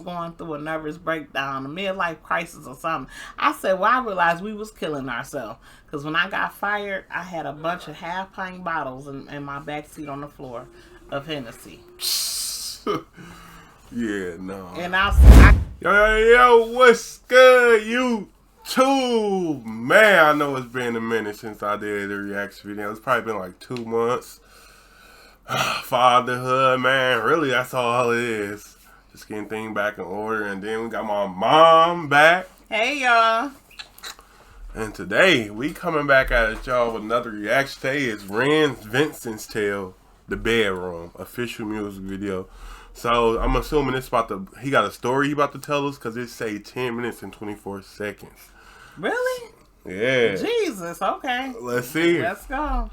going through a nervous breakdown, a midlife crisis or something. I said, well, I realized we was killing ourselves. Because when I got fired, I had a bunch of half-pint bottles in my backseat on the floor of Hennessy. Yeah, no. And I Yo, what's good, YouTube? Man, I know it's been a minute since I did the reaction video. It's probably been like 2 months. Fatherhood, man. Really, that's all it is. Just getting things back in order. And then we got my mom back. Hey, y'all. And today, we coming back at y'all with another reaction. Today is Vincent's Tale, The Bedroom, official music video. So, I'm assuming it's he got a story he about to tell us, because it say 10 minutes and 24 seconds. Really? Yeah. Jesus, okay. Let's see it. Let's go.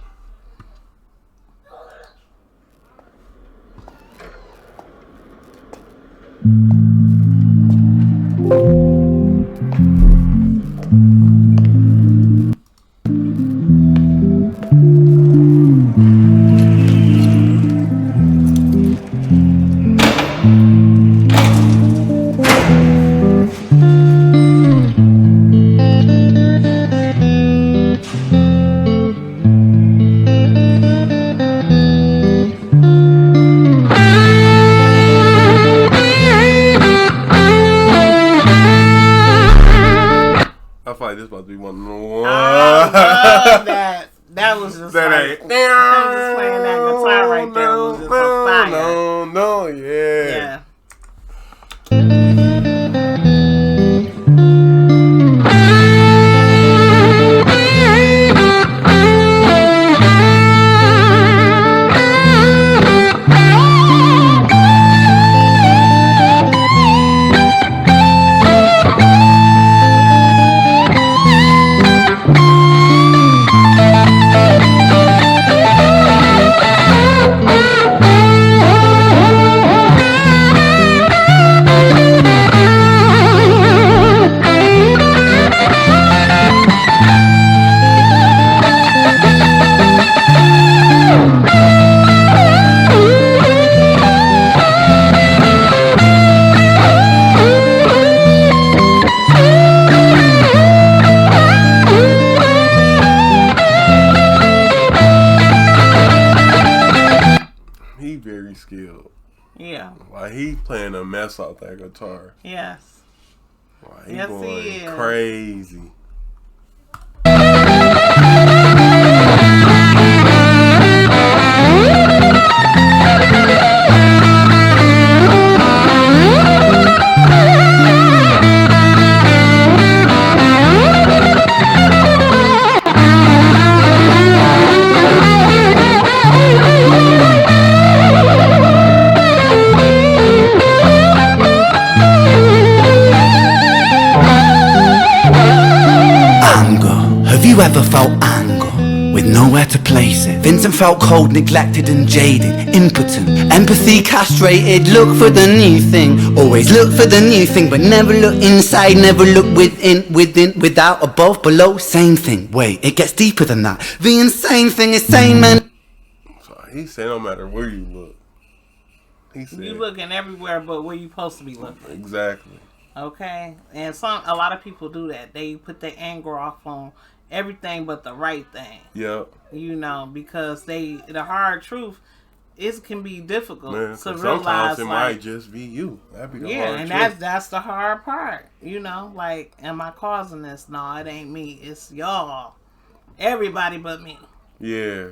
I feel like this about to be one of the I love that. That was just that like, ain't. just playing that guitar right there was just a fire. No, yeah. Yeah. He very skilled. Yeah. Like, he playing a mess off that guitar. Yes. Like, he Yes, going he is. crazy. Have you ever felt anger with nowhere to place it? Vincent felt cold, neglected and jaded, impotent, empathy castrated. Look for the new thing, always look for the new thing, but never look inside, never look within, without, above, below. Same thing. Wait, it gets deeper than that. The insane thing is sane, man. So he said no matter where you look. He said You looking everywhere but where you supposed to be looking. exactly. Okay? And a lot of people do that. They put their anger off on everything but the right thing. Yep. You know, because the hard truth can be difficult Man, to 'cause realize. sometimes it like, might just be you. That'd be the yeah, hard and truth. that's the hard part. You know, like, am I causing this? No, it ain't me. It's y'all. Everybody but me. Yeah.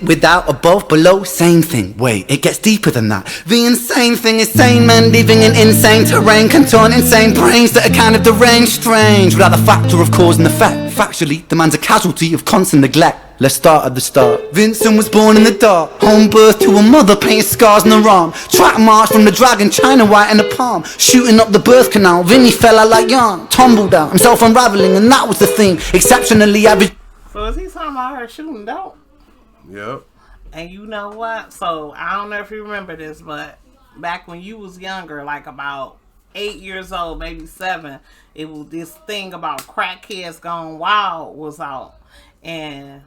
Without, above, below, same thing. Wait, it gets deeper than that. The insane thing is sane men living in insane terrain, contort insane brains that are kind of deranged, strange, without the factor of cause and effect. Factually, the man's a casualty of constant neglect. Let's start at the start. Vincent was born in the dark, home birth to a mother, painted scars on her arm. Track march from the dragon, China white in the palm. Shooting up the birth canal, Vinny fell out like yarn. Tumbled out, himself unraveling, and that was the thing. Exceptionally average. So is he talking about her shooting dope? Yep. And you know what? So I don't know if you remember this, but back when you was younger, like about 8 years old, maybe 7, it was this thing about crackheads gone wild was out, and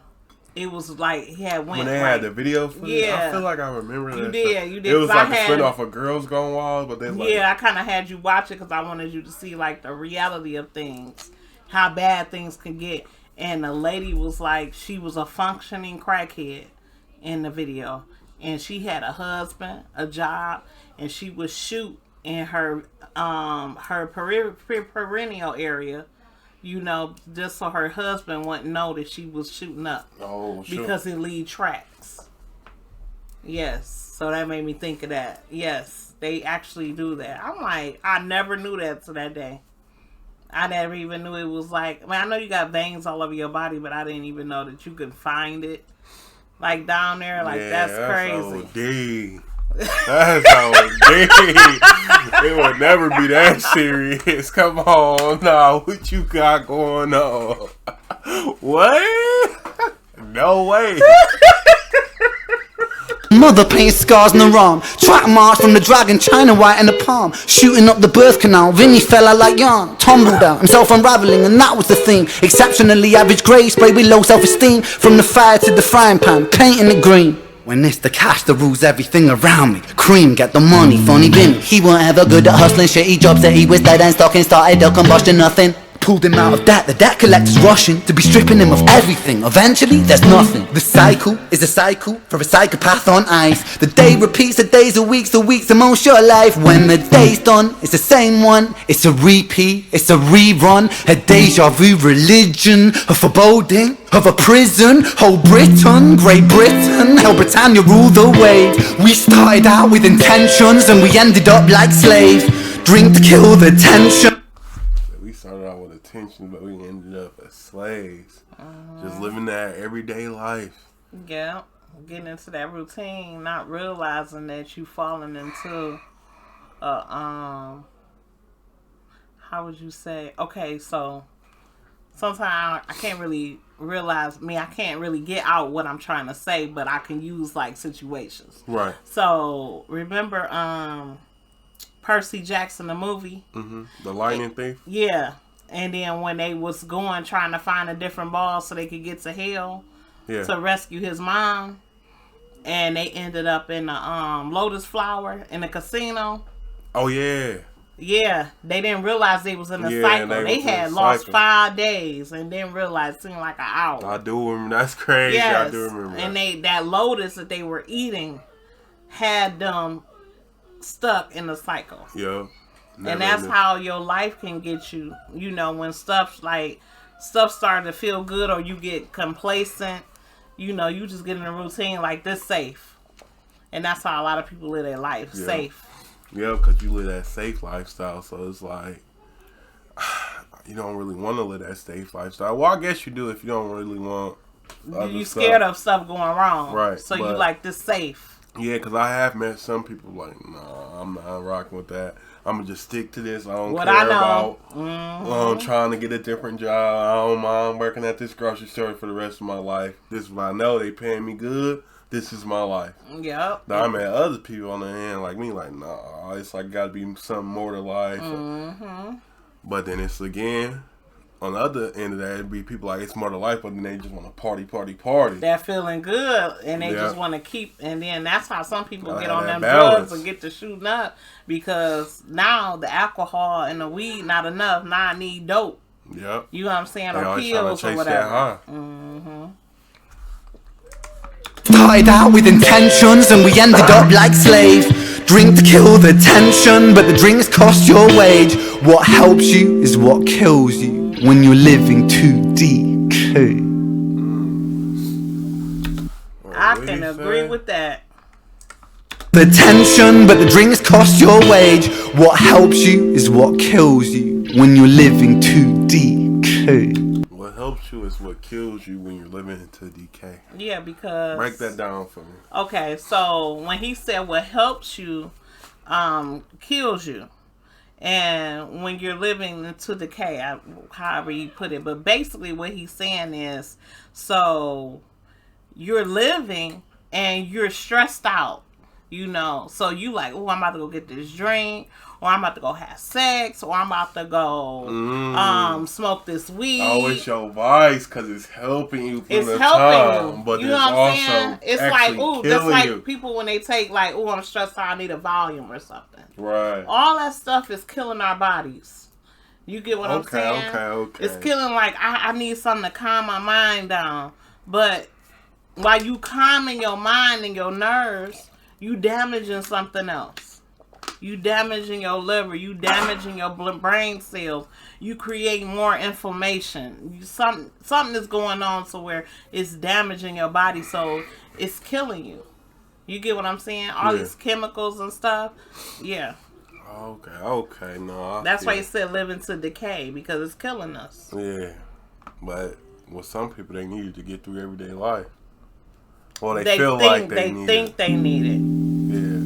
It was like he had went when they like, had the video footage. yeah. I feel like I remember that. You stuff. did. You did. It was 'Cause like I a had, spin off of Girls Gone Wild, but then like, yeah, I kind of had you watch it because I wanted you to see like the reality of things, how bad things can get. And the lady was like, she was a functioning crackhead in the video, and she had a husband, a job, and she would shoot in her perineal area, you know, just so her husband wouldn't know that she was shooting up. oh, sure. Because it lead tracks. Yes. So that made me think of that. Yes. They actually do that. I'm like, I never knew that to that day. I never even knew it was like, I mean, I know you got veins all over your body, but I didn't even know that you could find it. Like down there, like that's crazy. OD. That's OD. It would never be that serious. Come on, nah, what you got going on? What? No way. Mother painted scars in the arm. Track march from the dragon, China white in the palm. Shooting up the birth canal, Vinny fell out like yarn. Tumbled out, himself unraveling, and that was the theme. Exceptionally average grade, sprayed with low self-esteem. From the fire to the frying pan, painting it green. When it's the cash that rules everything around me. Cream, get the money, funny Vinny. He weren't ever good at hustling, shitty jobs that he was dead and stocking. Started a combustion, nothing. Pulled him out of debt, the debt collector's rushing to be stripping him of everything. Eventually, there's nothing. The cycle is a cycle for a psychopath on ice. The day repeats, the days are weeks, the weeks are most your life. When the day's done, it's the same one. It's a repeat, it's a rerun. A deja vu religion, a foreboding of a prison. Whole Britain, Great Britain, hell Britannia rule the waves. We started out with intentions and we ended up like slaves. Drink to kill the tension. We started out with attention, but we ended up as slaves. Just living that everyday life. Yeah. Getting into that routine, not realizing that you falling into how would you say? Okay, so sometimes I can't really realize I can't really get out what I'm trying to say, but I can use like situations. Right. So remember Percy Jackson the movie? Mm-hmm. The lightning thief? Yeah. And then when they was going trying to find a different ball so they could get to hell to rescue his mom, and they ended up in the Lotus Flower in the casino. Oh yeah. Yeah, they didn't realize they was in the cycle. They had lost 5 days and didn't realize it seemed like an hour. I do remember. That's crazy. Yes. I do remember. And that lotus that they were eating had them stuck in the cycle. Yeah. And that's how your life can get you. You know, when stuff starting to feel good or you get complacent, you know, you just get in a routine like this safe. And that's how a lot of people live their life, safe. Yeah, because you live that safe lifestyle. So it's like, you don't really want to live that safe lifestyle. Well, I guess you do if you don't really want you scared of stuff going wrong. Right. So you like this safe. Yeah, because I have met some people like, nah, I'm not rocking with that. I'm going to just stick to this. I don't care about trying to get a different job. I don't mind working at this grocery store for the rest of my life. This is what I know. They paying me good. This is my life. Yep. Now I met other people on the end like me, like, nah, it's like got to be something more to life. Mm-hmm. But then it's again, on the other end of that, it'd be people like it's more to life, but then they just want to party. They're feeling good, and they just want to keep, and then that's how some people get on them balance. drugs and get to shooting up, because now the alcohol and the weed not enough. Now I need dope. Yep. You know what I'm saying? They or pills or whatever. Mm-hmm. Started out with intentions and we ended up like slaves. Drink to kill the tension, but the drinks cost your wage. What helps you is what kills you when you're living to decay. I can agree with that. The tension, but the drinks cost your wage. What helps you is what kills you when you're living to decay. What helps you is what kills you when you're living into decay. Yeah, because... Break that down for me. Okay, so when he said what helps you kills you, and when you're living into decay, however you put it, but basically what he's saying is, so you're living and you're stressed out. You know, so you like, oh, I'm about to go get this drink, or I'm about to go have sex, or I'm about to go smoke this weed. Oh, it's your vice because it's helping you from it's the helping time, you. but You know it's what I'm also saying? It's like, actually ooh, killing just like you. people when they take like, ooh, I'm stressed out, I need a volume or something. Right. All that stuff is killing our bodies. You get what I'm saying? Okay. It's killing, like, I need something to calm my mind down. But while you calming your mind and your nerves, you damaging something else. You damaging your liver. You damaging your brain cells. You create more inflammation. Something is going on so where it's damaging your body, so it's killing you. You get what I'm saying? All these chemicals and stuff. Yeah. Okay. No, that's why you said living to decay, because it's killing us. Yeah, but with some people, they need it to get through everyday life. Well, they feel like they think they need it. Yeah.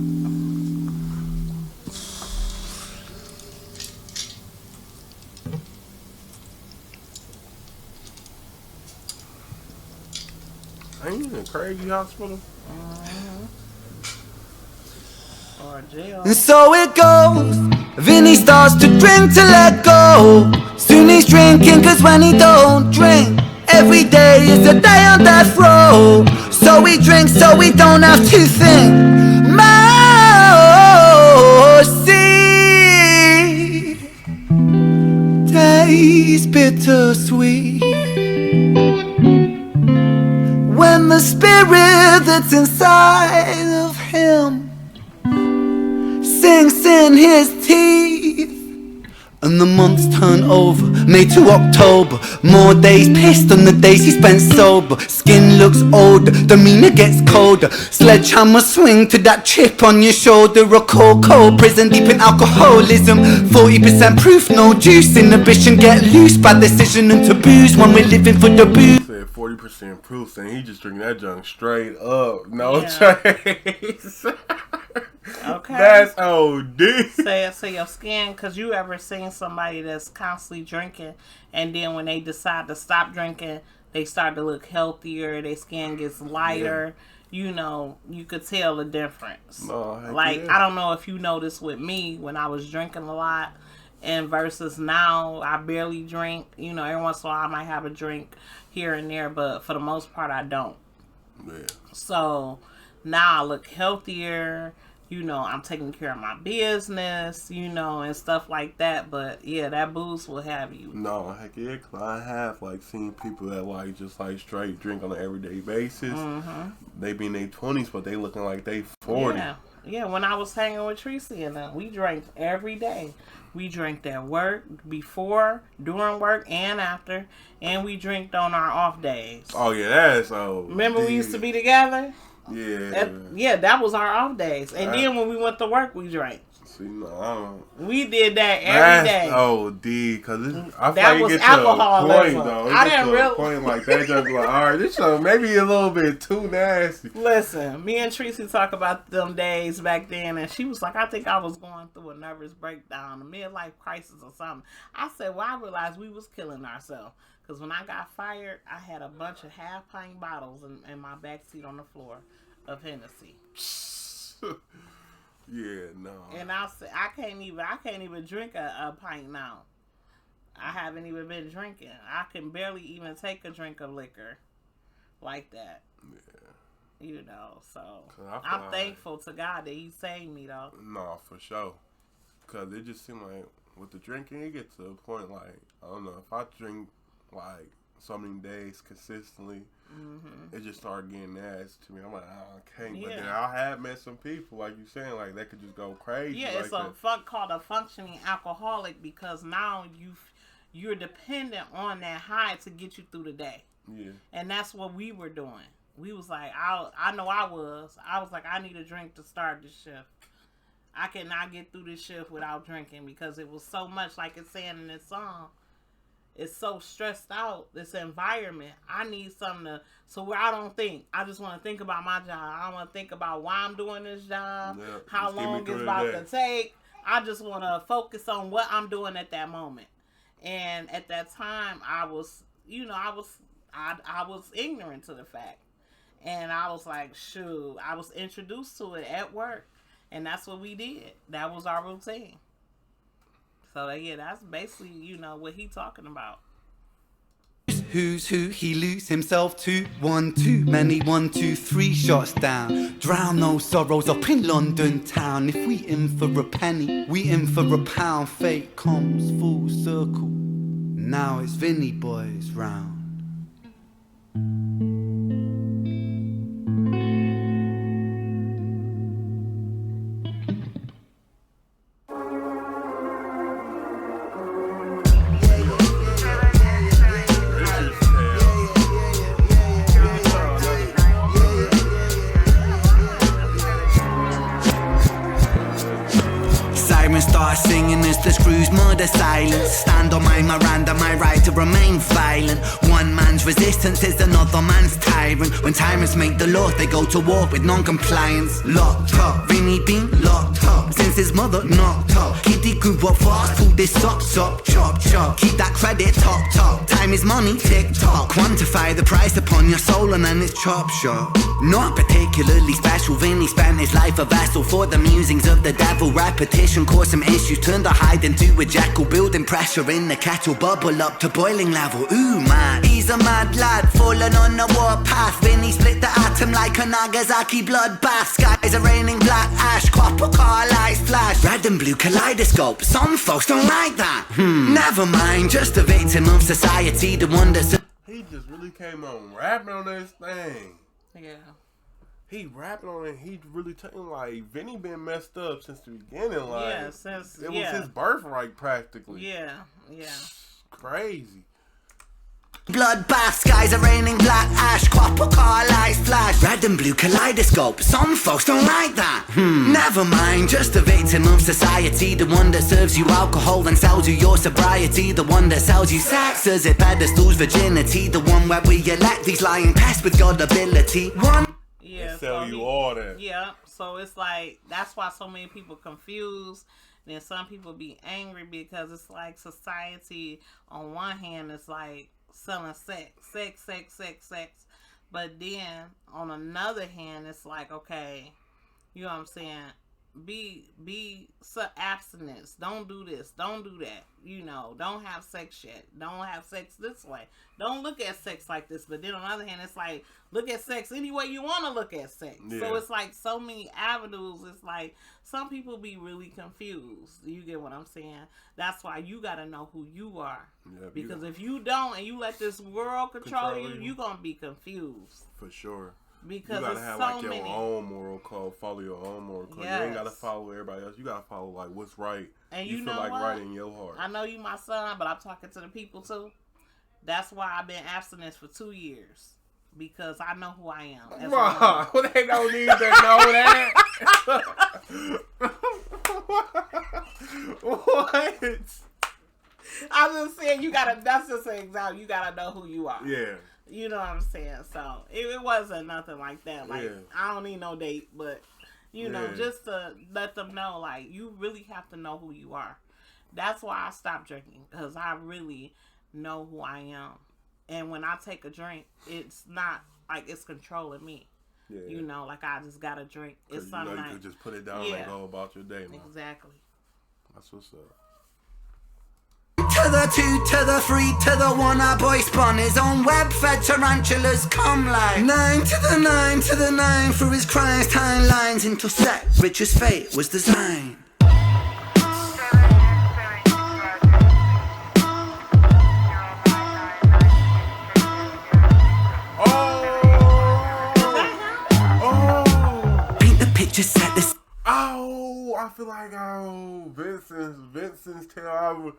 Ain't you in a crazy hospital? Or jail. And so it goes. Vinny starts to drink to let go. Soon he's drinking, cause when he don't drink, every day is a day on death row. So he drinks so he don't have to think. Mercy tastes bittersweet when the spirit that's inside of him sinks in his teeth. And the months turn over, May to October. More days pissed than the days he spent sober. Skin looks older, demeanor gets colder. Sledgehammer swing to that chip on your shoulder. A cold prison deep in alcoholism. 40% proof, no juice. Inhibition get loose by decision and taboos when we're living for the booze. Said 40% proof, and he just drinking that junk straight up. No trace. Okay. That's OD. So your skin, because you ever seen somebody that's constantly drinking, and then when they decide to stop drinking, they start to look healthier, their skin gets lighter. You know, you could tell the difference. Like, I don't know if you noticed with me when I was drinking a lot, and versus now, I barely drink. You know, every once in a while I might have a drink here and there, but for the most part I don't. Yeah. So now I look healthier. You know, I'm taking care of my business, you know, and stuff like that. But yeah, that booze will have you. No, heck yeah, cause I have like seen people that like just like straight drink on an everyday basis. Mm-hmm. They be in their 20s, but they looking like they 40. Yeah. When I was hanging with Tracy and them, we drank every day. We drank at work, before, during work, and after, and we drinked on our off days. Oh yeah, that's so. Remember we used to be together? Yeah. That was our off days. And then when we went to work, we drank. See, no, I don't. We did that every day. Oh, D, because I that feel was like it gets to a point, though. I didn't really point like that. Just like, all right, this show maybe a little bit too nasty. Listen, me and Tracy talk about them days back then, and she was like, I think I was going through a nervous breakdown, a midlife crisis or something. I said, well, I realized we was killing ourselves. Because when I got fired, I had a bunch of half-pint bottles in my backseat on the floor of Hennessy. Yeah, no. And I said, I can't even drink a pint now. I haven't even been drinking. I can barely even take a drink of liquor like that. Yeah. You know, so I'm thankful to God that He saved me, though. No, for sure. Because it just seemed like with the drinking, it gets to a point like, I don't know, if I drink like so many days consistently, it just started getting nasty to me. I'm like, oh, I can't. But then I have met some people, like you saying, like they could just go crazy. Yeah, it's called a functioning alcoholic, because now you're dependent on that high to get you through the day. Yeah. And that's what we were doing. We was like, I know I was like, I need a drink to start this shift. I cannot get through this shift without drinking, because it was so much, like it's saying in this song. It's so stressed out, this environment. I need something so where I don't think. I just want to think about my job. I don't want to think about why I'm doing this job, how long it's about to take. I just want to focus on what I'm doing at that moment. And at that time, I was ignorant to the fact. And I was like, shoot, I was introduced to it at work. And that's what we did. That was our routine. So, yeah, that's basically, you know, what he talking about. Who's who, he lose himself to. 1, 2, many 1, 2, 3 shots down. Drown those sorrows up in London town. If we in for a penny, we in for a pound. Fate comes full circle. Now it's Vinny boys round. Start singing as the screws murder silence. Stand on my Miranda, my right to remain violent. One man's resistance is another man's tyrant. When tyrants make the law, they go to war with non-compliance. Locked up, Vinny been locked up since his mother knocked up. Kitty grew up fast, pulled his socks up. Chop chop, keep that credit top top. Time is money, tick tock. Quantify the price upon your soul and then it's chop shop. Not particularly special, Vinny spent his life a vessel for the musings of the devil. Repetition caused some issues, turned a hide into a jackal. Building pressure in the kettle, bubble up to boiling level. Ooh man, he's a mad lad, falling on the warpath. Vinny split the atom like a Nagasaki bloodbath. Skies are raining black ash, copper car lights flash. Red and blue kaleidoscope, some folks don't like that. Never mind, just a victim of society, the one that's... He just really came on rapping on this thing. Yeah. He rapping on it. He really telling like Vinny been messed up since the beginning. Like Yeah, since... it was his birthright practically. Yeah, yeah. Crazy. Bloodbath, skies are raining black ash, copper car lights flash. Red and blue kaleidoscope, some folks don't like that. Never mind, just a victim of society, the one that serves you alcohol and sells you your sobriety, the one that sells you sex as it pedestals virginity, the one where we elect these lying pests with God ability. One. Yeah, sell so you all that. Yeah, so it's like that's why so many people confused. Then some people be angry because it's like society on one hand is like selling sex, but then on another hand it's like, okay, you know what I'm saying, be abstinence, don't do this, don't do that, you know, don't have sex yet, don't have sex this way, don't look at sex like this. But then on the other hand it's like, look at sex any way you want to look at sex. So it's like so many avenues. It's like some people be really confused. You get what I'm saying? That's why you got to know who you are. Yeah, because if you don't and you let this world control you, you're going to be confused. For sure. Because you gotta have so like your many. own moral code, follow your own moral code. Yes. You ain't gotta follow everybody else. You gotta follow like what's right. And you you feel know like what? right in your heart. I know you my son, but I'm talking to the people too. That's why I've been abstinent for 2 years. Because I know who I am. Well, they don't need to know that. What? I'm just saying that's just an example. You gotta know who you are. Yeah. You know what I'm saying? So it wasn't nothing like that. Like I don't need no date, but you know, just to let them know, like, you really have to know who you are. That's why I stopped drinking, because I really know who I am. And when I take a drink, it's not like it's controlling me. Yeah. You know, like I just gotta drink. It's something you could just put it down and go about your day, man. Exactly. That's what's up. To the 2, to the 3, to the 1, our boy spun his own web-fed tarantulas come like 9 to the 9, to the 9, through his Christ lines intersect, rich as fate was designed. Paint the picture, set this. Oh, I feel like Vincent's tale.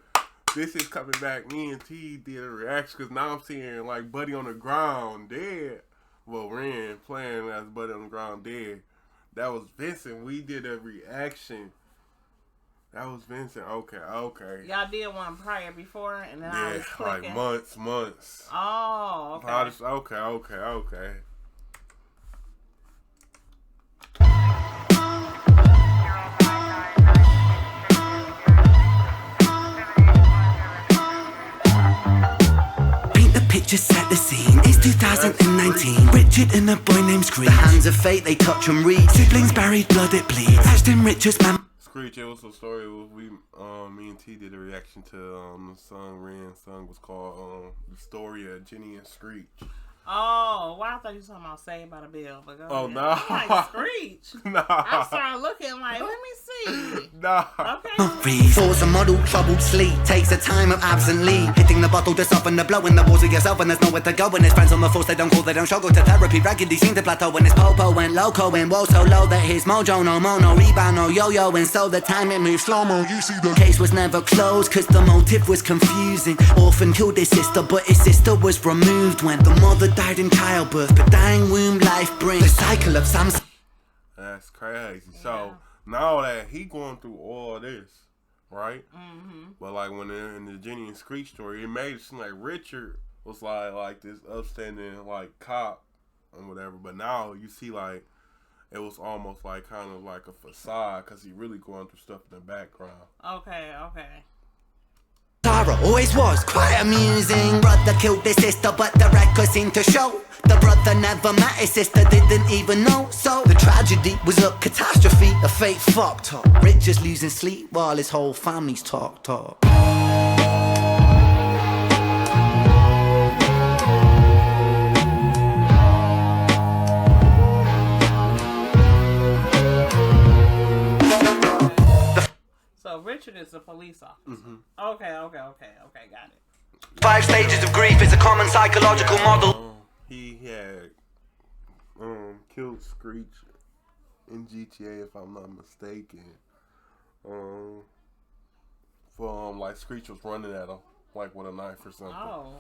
This is coming back. Me and T did a reaction because now I'm seeing like Buddy on the ground dead. Well, Ren playing as Buddy on the ground dead. That was Vincent. We did a reaction. That was Vincent. Okay. Y'all did one prior before, and then I was clicking. Like months. Oh, okay. Okay. Picture set the scene. It's 2019. Rich Richard and a boy named Screech. The hands of fate, they touch and reach. Siblings buried, blood it bleeds. Hatched in richest man. Screech, it was a story. Me and T did a reaction to the song. Ren's song was called "The Story of Jenny and Screech." Oh, well, I thought you were talking about Saved by the Bell. But go ahead. No. I'm like, Screech. No. I started looking like, let me see. No. Okay. Force a model, troubled sleep. Takes a time of absently. Hitting the bottle to soften the blow in the walls of yourself, and there's nowhere to go. And his friends on the force, they don't call, they don't struggle to therapy. Raggedy seem to plateau when his popo went loco. And woe so low that his mojo no mono rebound, no yo-yo. And so the time it moves slow-mo. You see the case was never closed, cause the motive was confusing. Orphan killed his sister, but his sister was removed when the mother died in childbirth, but dying womb life brings the cycle of some. That's crazy. So now that he going through all this, right? Mm-hmm. But like when in the Jenny and Screech story, it made it seem like Richard was like this upstanding like cop and whatever. But now you see like it was almost like kind of like a facade because he really going through stuff in the background. Okay. Tara always was quite amusing. Brother killed his sister, but the records seem to show the brother never met his sister, didn't even know. So the tragedy was a catastrophe, a fate fucked up. Richard's losing sleep while his whole family's talk. So Richard is a police officer. Mm-hmm. Okay, got it. 5 stages of grief is a common psychological model. He had killed Screech in GTA, if I'm not mistaken. Like Screech was running at him, like with a knife or something. Oh.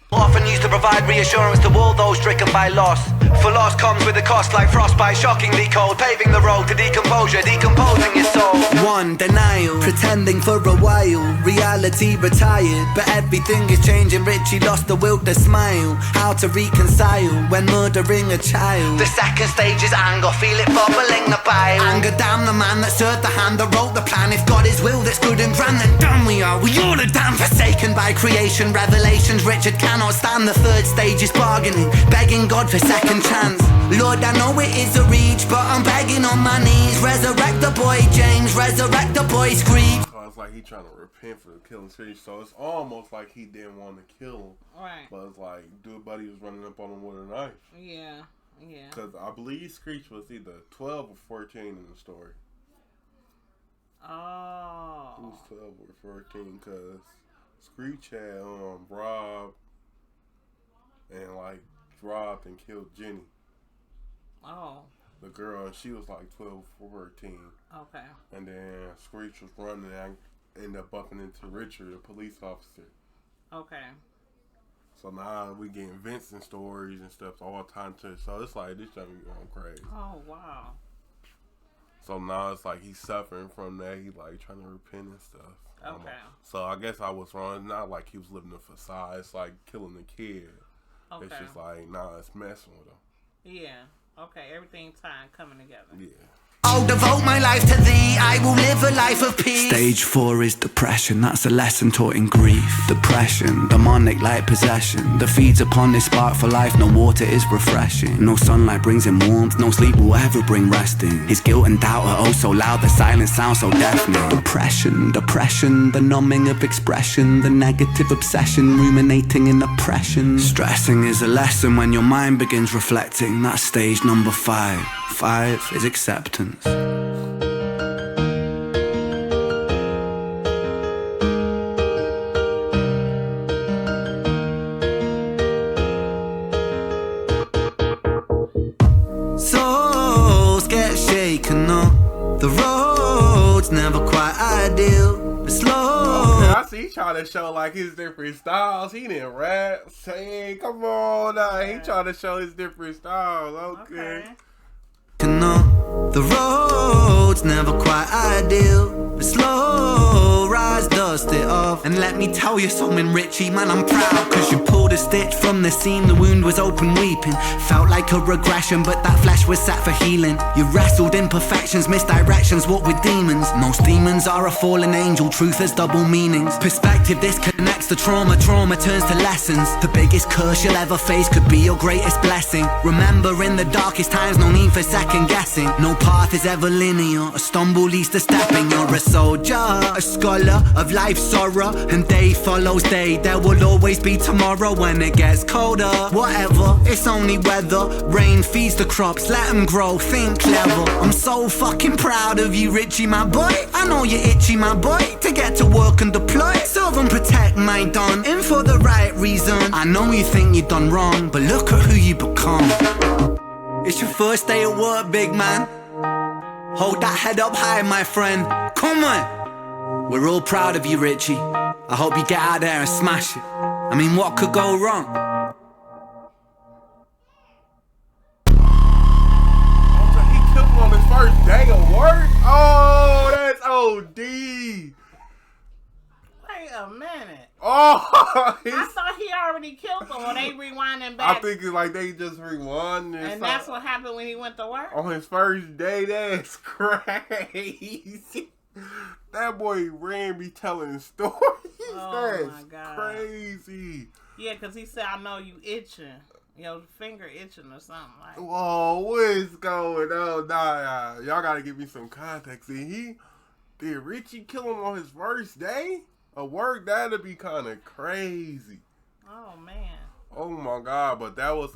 Often used to provide reassurance to all those stricken by loss. For loss comes with a cost like frostbite, shockingly cold, paving the road to decomposure, decomposing your soul. One, denial, pretending for a while. Reality retired, but everything is changing. Richie lost the will to smile. How to reconcile when murdering a child. The second stage is anger, feel it bubbling the bile. Anger, damn the man that served the hand that wrote the plan. If God is will that's good and grand, then damn we are. We all are damn forsaken by creation. Revelations, Richard cannot stand. The third stage is bargaining, begging God for second chance. Lord, I know it is a reach, but I'm begging on my knees. Resurrect the boy James, resurrect the boy Screech. So it's like he trying to repent for killing Screech. So it's almost like he didn't want to kill him. Right. But it's like, dude, buddy was running up on him with a knife. Yeah. Because I believe Screech was either 12 or 14 in the story. Oh. He was 12 or 14 because Screech had robbed and killed Jenny. Oh. The girl, and she was like 12 or 14. Okay. And then Screech was running and ended up bumping into Richard, a police officer. Okay. So now we getting Vincent stories and stuff all the time too. So it's like this time we going crazy. Oh wow. So now it's like he's suffering from that. He's like trying to repent and stuff. Okay. So I guess I was wrong. It's not like he was living a facade. It's like killing the kid. Okay. It's just like, it's messing with him. Yeah. Okay. Everything time coming together. Yeah. I'll devote my life to thee, I will live a life of peace. Stage 4 is depression, that's a lesson taught in grief. Depression, demonic like possession, that feeds upon this spark for life. No water is refreshing, no sunlight brings him warmth, no sleep will ever bring resting. His guilt and doubt are oh so loud, the silence sounds so deafening. Depression, the numbing of expression, the negative obsession, ruminating in oppression. Stressing is a lesson when your mind begins reflecting, that's stage number 5. 5 is acceptance. Souls get shaken up, the road's never quite ideal, but slow. Okay, I see he trying to show like his different styles. He didn't rap, sing, come on now. He trying to show his different styles. Okay. The road's never quite ideal, but slow, rise, dust it off, and let let me tell you something, Richie. Man, I'm proud, cause you pulled a stitch from the seam. The wound was open weeping. Felt like a regression, but that flesh was set for healing. You wrestled imperfections, misdirections, what with demons. Most demons are a fallen angel, truth has double meanings. Perspective disconnects the trauma, trauma turns to lessons. The biggest curse you'll ever face could be your greatest blessing. Remember, in the darkest times, no need for second guessing. No path is ever linear, a stumble leads to stepping. You're a soldier, a scholar of life's sorrow, and day follows day. There will always be tomorrow when it gets colder. Whatever, it's only weather. Rain feeds the crops, let them grow, think clever. I'm so fucking proud of you, Richie, my boy. I know you're itchy, my boy, to get to work and deploy. Serve and protect my don, in for the right reason. I know you think you've done wrong, but look at who you become. It's your first day at work, big man. Hold that head up high, my friend. Come on. We're all proud of you, Richie. I hope you get out there and smash it. I mean, what could go wrong? He killed him on his first day of work? Oh, that's OD. Wait a minute. Oh, I thought he already killed him when they rewinding back. I think it's like they just rewind and that's what happened when he went to work? On his first day. That's crazy. That boy Rand be telling stories. Oh, That's my God. Crazy. Yeah, because he said, I know you itching. Your finger itching or something like that. Whoa, what is going on? Nah, y'all gotta give me some context. Did Richie kill him on his first day of work? That'd be kind of crazy. Oh, man. Oh my God! But that was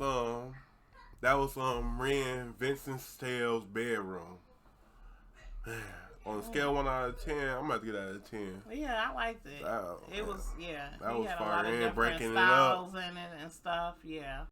Ren Vincent's Tale's bedroom. On a scale 1 out of 10, I'm about to get out of 10. Yeah, I liked it. It was, yeah. That he was had a fire. lot of And different breaking it styles up. in it and stuff. Yeah.